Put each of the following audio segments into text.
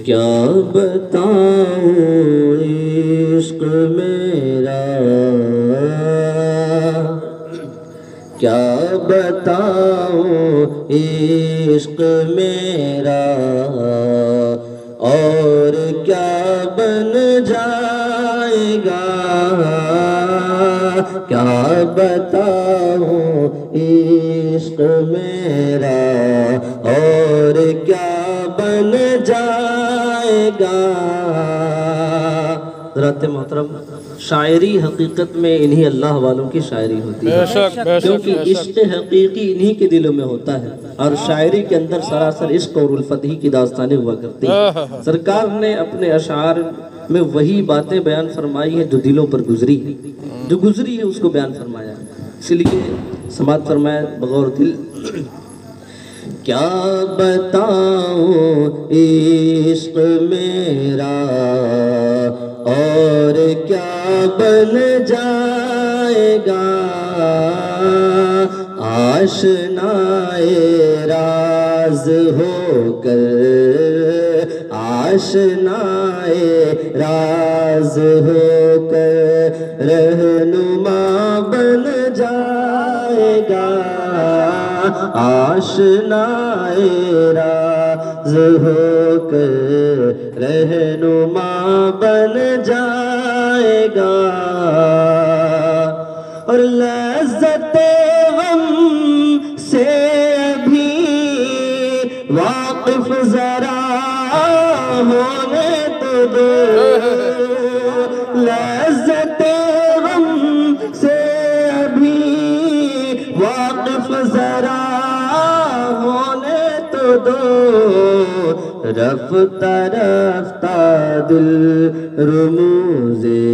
کیا بتاؤں عشق میرا، کیا بتاؤں عشق میرا، اور کیا بن جائے گا، کیا بتاؤں عشق میرا، اور کیا بن جائے گا۔ حضرات محترم، شاعری حقیقت میں انہی اللہ والوں کی شاعری ہوتی ہے، کیونکہ عشق حقیقی انہی کے دلوں میں ہوتا ہے، اور شاعری کے اندر سراسر عشق اور الفت ہی کی داستانیں ہوا کرتی ہیں۔ سرکار نے اپنے اشعار میں وہی باتیں بیان فرمائی ہیں جو دلوں پر گزری ہے، جو گزری ہے اس کو بیان فرمایا ہے، اس لیے سماعت فرمایا بغور دل۔ کیا بتاؤں عشق میرا، اور کیا بن جائے گا، آشنائے راز ہو کر، آشنائے راز ہو کر رہنما بن جائے گا، آشنائے راز ہو کر رہنما بن جائے گا، اور لذت غم سے ابھی واقف ذرا ہونے تو دو، لذت غم سے ابھی واقف ذرا ہونے تو دو، رفتہ رفتہ دل رموزے،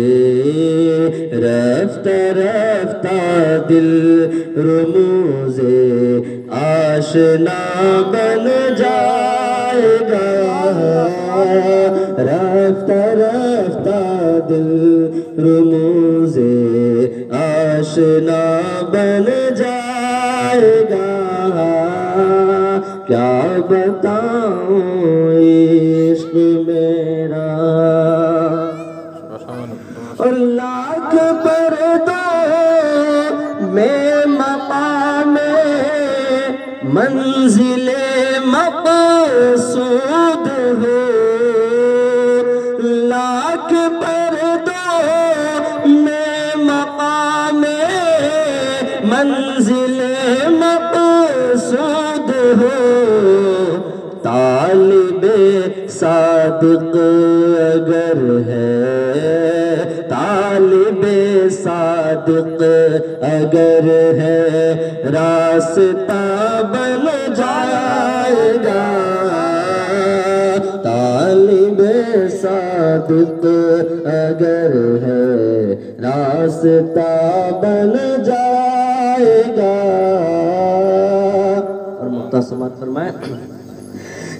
رفتہ رفتہ دل رموزے آشنا بن جائے گا، رفتہ رفتہ دل رموزے آشنا بن جائے گا، کیا بتاؤں عشق میرا، اور لاکھ پردوں میں مقام منزل مقصود ہو، لاکھ پردوں میں مقام منزل مقصود ہو، طالب صادق اگر ہے، طالب صادق اگر ہے راستہ بن جائے گا، طالب صادق اگر ہے راستہ بن جائے گا، اور مختصمات فرمائے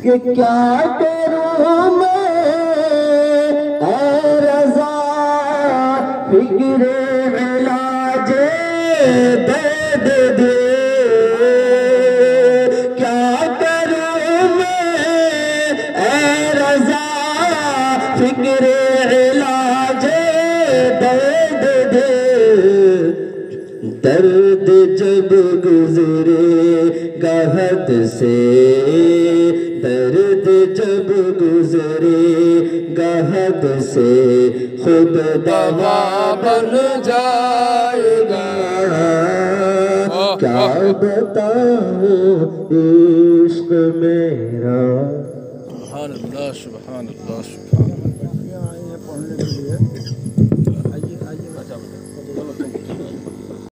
کہ کیا کروں میں اے رضا فکر علاج درد دے، کیا کروں میں اے رضا فکر علاج درد دے، درد جب گزرے گا حد سے، درد جب گزرے گا حد سے خود دوا بن جائے گا، کیا بتاؤں عشق میرا۔ سبحان اللہ سبحان اللہ سبحان اللہ۔